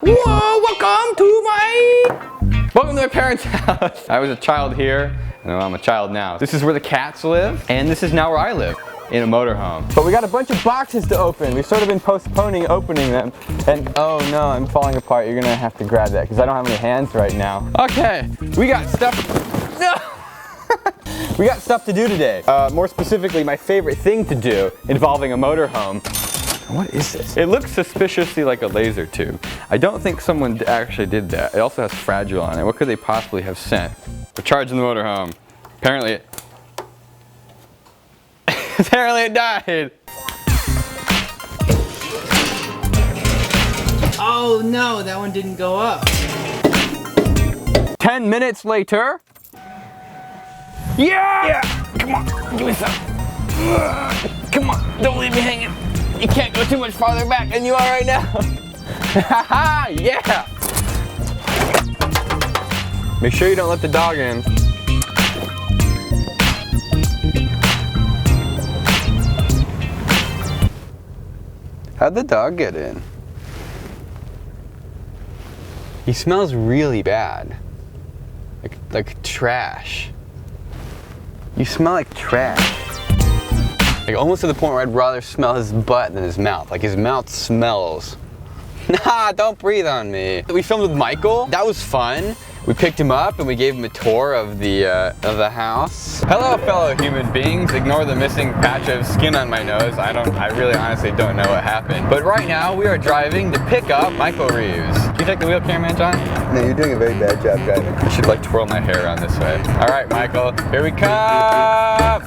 Whoa, welcome to my parents' house. I was a child here, and I'm a child now. This is where the cats live, and this is now where I live, in a motorhome. But we got a bunch of boxes to open. We've sort of been postponing opening them, and oh no, I'm falling apart. You're gonna have to grab that, because I don't have any hands right now. Okay, we got stuff. No! We got stuff to do today. More specifically, my favorite thing to do involving a motorhome. What is this? It looks suspiciously like a laser tube. I don't think someone actually did that. It also has fragile on it. What could they possibly have sent? We're charging the motorhome. Apparently it died. Oh no, that one didn't go up. 10 minutes later. Yeah! Come on, give me some. Come on, don't leave me hanging. You can't go too much farther back than you are right now. Haha, yeah! Make sure you don't let the dog in. How'd the dog get in? He smells really bad. Like trash. You smell like trash. Like almost to the point where I'd rather smell his butt than his mouth. Like his mouth smells. Nah, don't breathe on me. We filmed with Michael. That was fun. We picked him up and we gave him a tour of the house. Hello, fellow human beings. Ignore the missing patch of skin on my nose. I really honestly don't know what happened. But right now we are driving to pick up Michael Reeves. Can you take the wheel, Cameramanjohn? No, you're doing a very bad job driving. I should like twirl my hair around this way. All right, Michael, here we come.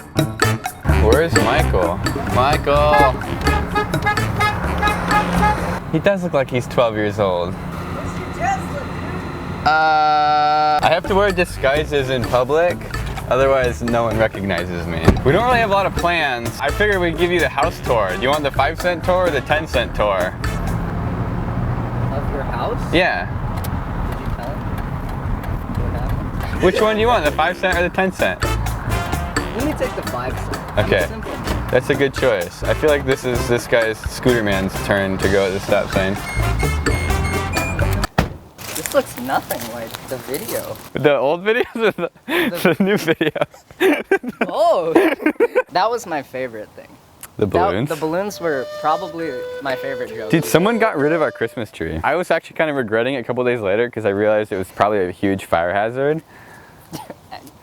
Where's Michael? Michael! He does look like he's 12 years old. I have to wear disguises in public, otherwise no one recognizes me. We don't really have a lot of plans. I figured we'd give you the house tour. Do you want the 5-cent tour or the 10-cent tour? Of your house? Yeah. Did you tell him what happened? Which one do you want, the 5-cent or the 10-cent? Let me take the 5-cent. Okay, that's a good choice. I feel like this is this guy's Scooter Man's turn to go at the stop sign. This looks nothing like the video. The old videos or the new videos? Oh! That was my favorite thing. The balloons? The balloons were probably my favorite joke. Dude, someone got rid of our Christmas tree. I was actually kind of regretting it a couple days later because I realized it was probably a huge fire hazard.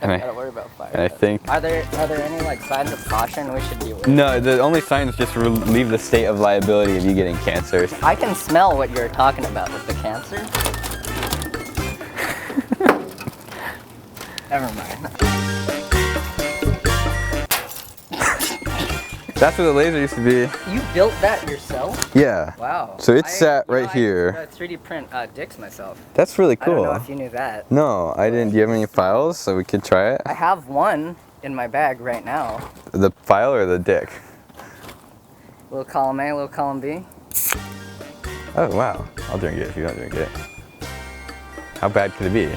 I gotta worry about fire. And I think... Are there any like signs of caution we should be aware of? No, the only sign is just relieve the state of liability of you getting cancer. I can smell what you're talking about with the cancer. Never mind. That's where the laser used to be. You built that yourself? Yeah. Wow. So it's sat right here. I 3D print dicks myself. That's really cool. I don't know if you knew that. No, I didn't. Do you have any files so we could try it? I have one in my bag right now. The file or the dick? Little column A, little column B. Oh, wow. I'll drink it if you don't drink it. How bad could it be?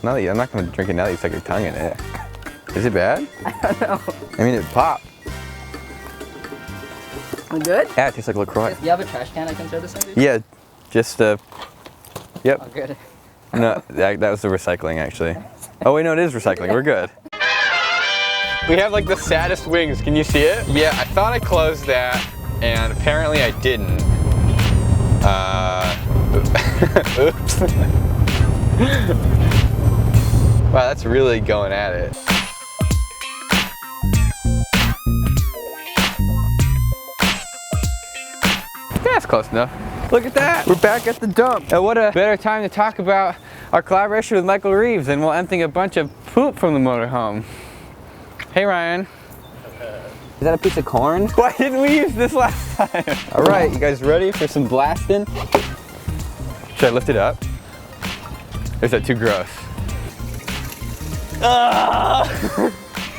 Now that I'm not going to drink it now that you stuck your tongue in it. Is it bad? I don't know. I mean, it popped. We good? Yeah, it tastes like LaCroix. Do you have a trash can I can throw this into? Yeah, just, yep. Oh, good. No, that was the recycling, actually. Oh, wait, no, it is recycling. We're good. We have, like, the saddest wings. Can you see it? Yeah, I thought I closed that, and apparently I didn't. Oops. Wow, that's really going at it. That's close enough. Look at that! We're back at the dump. And what a better time to talk about our collaboration with Michael Reeves than while emptying a bunch of poop from the motorhome. Hey Ryan. Is that a piece of corn? Why didn't we use this last time? Alright, you guys ready for some blasting? Should I lift it up? Or is that too gross?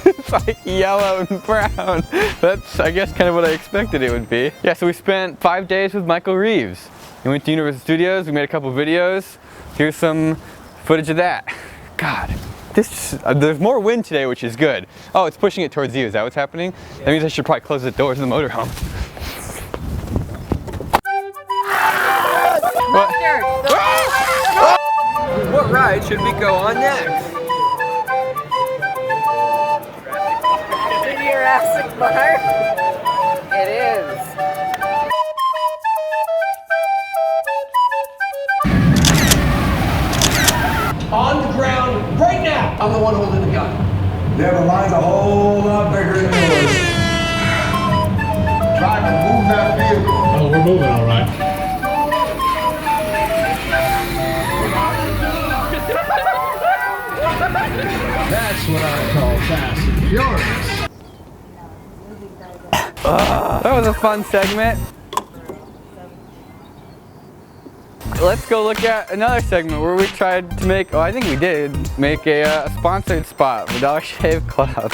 It's like yellow and brown. That's, I guess, kind of what I expected it would be. Yeah, so we spent 5 days with Michael Reeves. We went to Universal Studios, we made a couple videos. Here's some footage of that. God, there's more wind today, which is good. Oh, it's pushing it towards you. Is that what's happening? That means I should probably close the doors in the motorhome. What? ride should we go on next? The Jurassic Park? It is. On the ground right now. I'm the one holding the gun. Yeah, but mine's a whole lot bigger than yours. Driver, move that vehicle. Oh, we're moving all right. That's what I call fast and furious. That was a fun segment. Let's go look at another segment where we tried to make, oh, I think we did, make a sponsored spot for Dollar Shave Club.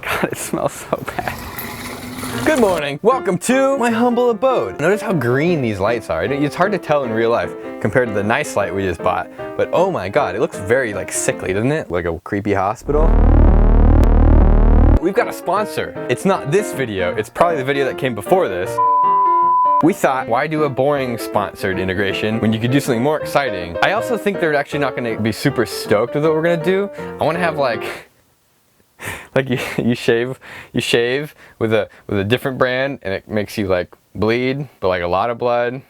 God, it smells so bad. Good morning. Welcome to my humble abode. Notice how green these lights are. It's hard to tell in real life compared to the nice light we just bought. But oh my God, it looks very like sickly, doesn't it? Like a creepy hospital. We've got a sponsor. It's not this video. It's probably the video that came before this. We thought, why do a boring sponsored integration when you could do something more exciting? I also think they're actually not gonna be super stoked with what we're gonna do. I wanna have like you shave with a different brand and it makes you like bleed, but like a lot of blood.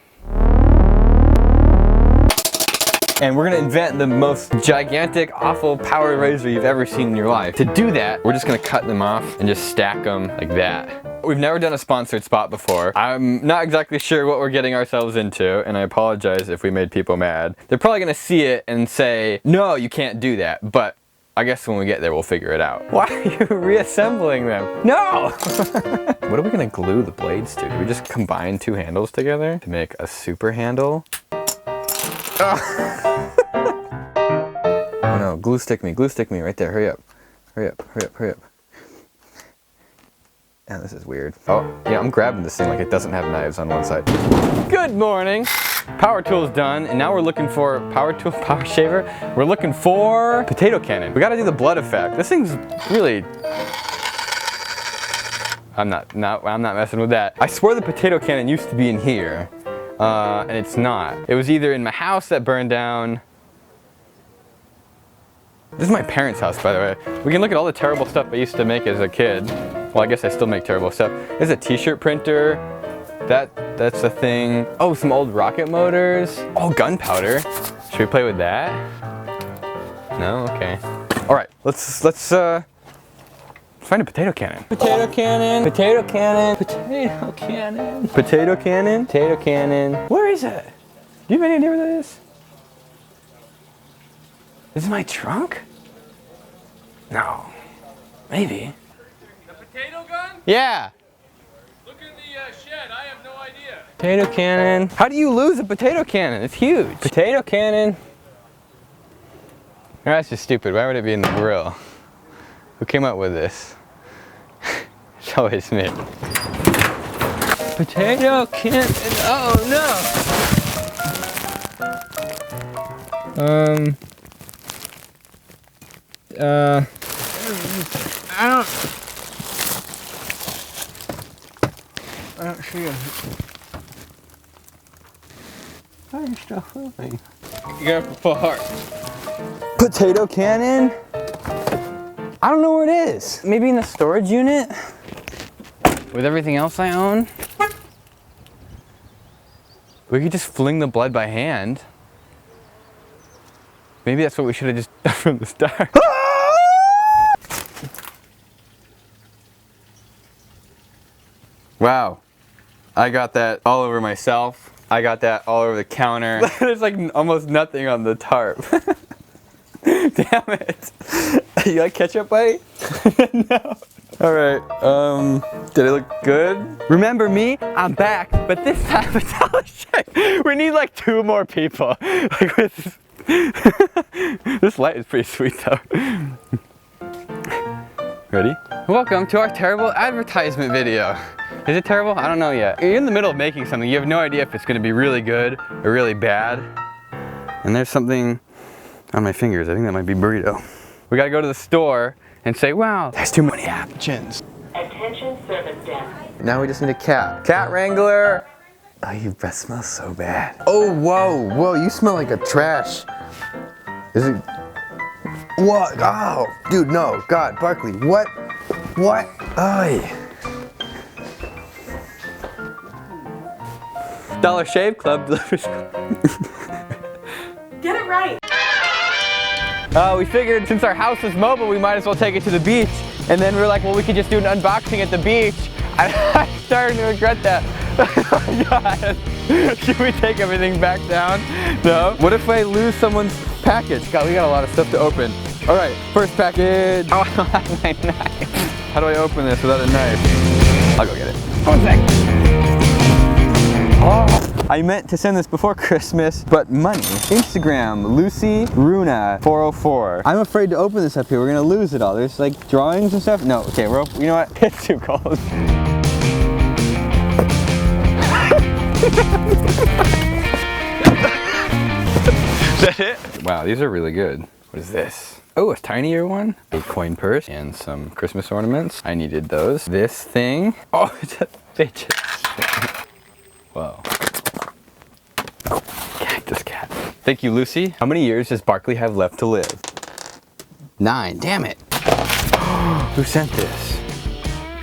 And we're gonna invent the most gigantic, awful power razor you've ever seen in your life. To do that, we're just gonna cut them off and just stack them like that. We've never done a sponsored spot before. I'm not exactly sure what we're getting ourselves into, and I apologize if we made people mad. They're probably gonna see it and say, no, you can't do that, but I guess when we get there, we'll figure it out. Why are you reassembling them? No! What are we gonna glue the blades to? Do we just combine two handles together to make a super handle? Oh no, glue stick me right there, hurry up. Hurry up. Yeah, this is weird. Oh, yeah, I'm grabbing this thing like it doesn't have knives on one side. Good morning. Power tool's done, and now we're looking for power shaver. We're looking for potato cannon. We gotta do the blood effect. This thing's really, I'm not messing with that. I swear the potato cannon used to be in here, and it's not. It was either in my house that burned down. This is my parents' house, by the way. We can look at all the terrible stuff I used to make as a kid. Well, I guess I still make terrible stuff. There's a t-shirt printer. That's a thing. Oh, some old rocket motors. Oh, gunpowder. Should we play with that? No? Okay. All right, let's find a potato cannon. Potato cannon. Potato cannon. Potato cannon. Potato cannon. Potato cannon. Where is it? Do you have any idea where that is? Is it my trunk? No. Maybe. The potato gun? Yeah. Look in the shed. I have no idea. Potato cannon. How do you lose a potato cannon? It's huge. Potato cannon. Oh, that's just stupid. Why would it be in the grill? Who came up with this? It's always me. Potato cannon. Oh no. I don't see it. How are you still filming? You gotta pull hard. Potato cannon? I don't know where it is. Maybe in the storage unit? With everything else I own? We could just fling the blood by hand. Maybe that's what we should have just done from the start. Wow. I got that all over myself. I got that all over the counter. There's like almost nothing on the tarp. Damn it. You like ketchup, buddy? No. All right, did it look good? Remember me? I'm back, but this time with Dollar Shave. We need like 2 more people. Like with this light is pretty sweet though. Ready? Welcome to our terrible advertisement video. Is it terrible? I don't know yet. You're in the middle of making something. You have no idea if it's gonna be really good or really bad. And there's something on my fingers. I think that might be burrito. We gotta go to the store and say, wow, there's too many options. Attention service desk. Now we just need a cat. Cat wrangler. Oh, your breath smells so bad. Oh, whoa, you smell like a trash Is it? What? Oh, dude, no. God, Barkley, what? What? Ay. Dollar Shave Club delivers. Get it right. We figured since our house is mobile, we might as well take it to the beach. And then we were like, well, we could just do an unboxing at the beach. I'm starting to regret that. Oh my God. Should we take everything back down? No? What if I lose someone's package? God, we got a lot of stuff to open. All right, first package. Oh, I don't have my knife. How do I open this without a knife? I'll go get it. One sec. Oh, I meant to send this before Christmas, but money. Instagram, Lucy Runa 404. I'm afraid to open this up here. We're gonna lose it all. There's like drawings and stuff. No, okay, you know what? It's too cold. Is that it? Wow, these are really good. What is this? Oh, a tinier one. A coin purse and some Christmas ornaments. I needed those. This thing. Oh, it's a fidget spinner. Whoa. Cactus cat. Thank you, Lucy. How many years does Barkley have left to live? 9. Damn it. Who sent this?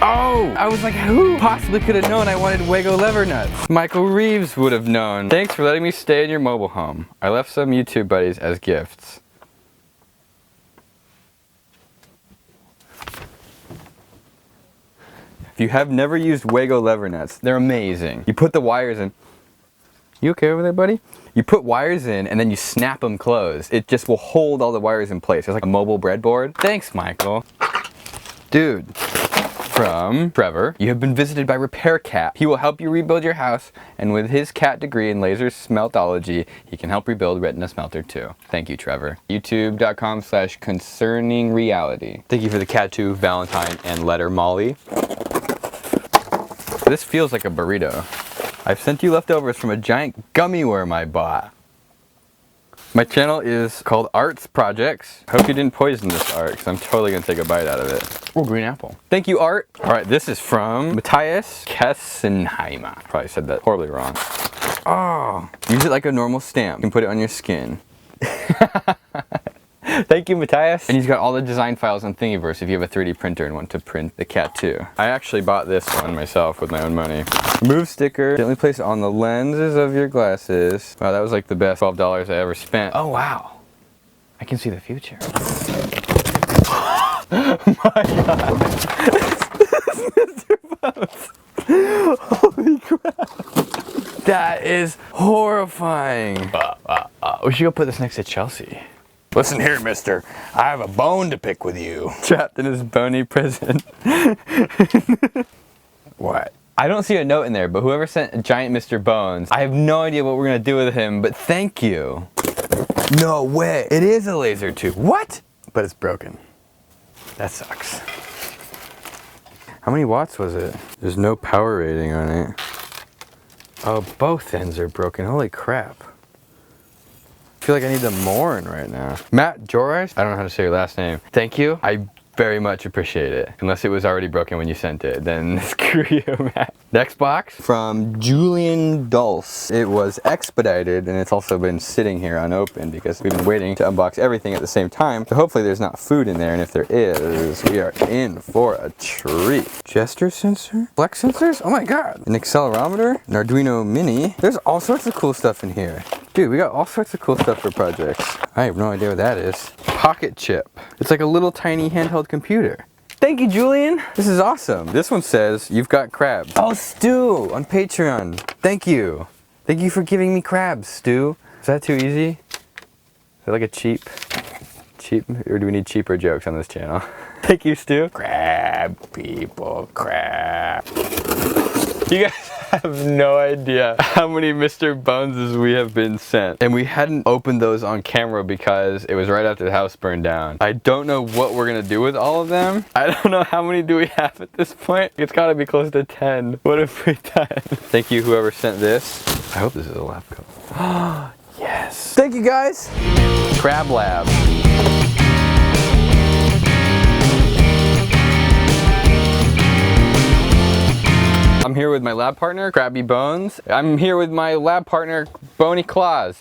Oh, I was like, who possibly could have known I wanted Wago lever nuts? Michael Reeves would have known. Thanks for letting me stay in your mobile home. I left some YouTube buddies as gifts. If you have never used Wago lever nuts, they're amazing. You put the wires in. You okay over there, buddy? You put wires in and then you snap them closed. It just will hold all the wires in place. It's like a mobile breadboard. Thanks, Michael. Dude. From Trevor, you have been visited by Repair Cat. He will help you rebuild your house, and with his cat degree in laser smeltology, he can help rebuild retina smelter too. Thank you, Trevor. YouTube.com/concerningreality. Thank you for the cat too, Valentine, and letter Molly. This feels like a burrito. I've sent you leftovers from a giant gummy worm I bought. My channel is called Arts Projects. Hope you didn't poison this art, because I'm totally gonna take a bite out of it. Oh, green apple. Thank you, Art. All right, this is from Matthias Kessenheimer. Probably said that horribly wrong. Oh, use it like a normal stamp. You can put it on your skin. Thank you, Matthias. And he's got all the design files on Thingiverse if you have a 3D printer and want to print the cat too. I actually bought this one myself with my own money. Move sticker. Gently place it on the lenses of your glasses. Wow, that was like the best $12 I ever spent. Oh, wow. I can see the future. Oh my God. This is Mr. Bones. Holy crap. That is horrifying. We should go put this next to Chelsea. Listen here, mister. I have a bone to pick with you. Trapped in his bony prison. What? I don't see a note in there, but whoever sent Giant Mr. Bones, I have no idea what we're gonna do with him, but thank you. No way. It is a laser tube. What? But it's broken. That sucks. How many watts was it? There's no power rating on it. Oh, both ends are broken. Holy crap. I feel like I need the Morin right now. Matt Joris, I don't know how to say your last name. Thank you. I very much appreciate it. Unless it was already broken when you sent it, then screw you, Matt. Next box from Julian Dulce. It was expedited and it's also been sitting here unopened because we've been waiting to unbox everything at the same time. So hopefully there's not food in there, and if there is, we are in for a treat. Gesture sensor? Flex sensors? Oh my God. An accelerometer? An Arduino Mini? There's all sorts of cool stuff in here. Dude, we got all sorts of cool stuff for projects. I have no idea what that is. Pocket chip. It's like a little tiny handheld computer. Thank you, Julian. This is awesome. This one says, you've got crabs. Oh, Stu on Patreon. Thank you. Thank you for giving me crabs, Stu. Is that too easy? Is that like a cheap, or do we need cheaper jokes on this channel? Thank you, Stu. Crab people, crab. You guys have no idea how many Mr. Boneses we have been sent. And we hadn't opened those on camera because it was right after the house burned down. I don't know what we're gonna do with all of them. I don't know how many do we have at this point. It's gotta be close to 10. What have we done? Thank you, whoever sent this. I hope this is a lab coat. Yes. Thank you, guys. Crab Lab. I'm here with my lab partner, Krabby Bones. I'm here with my lab partner, Bony Claws.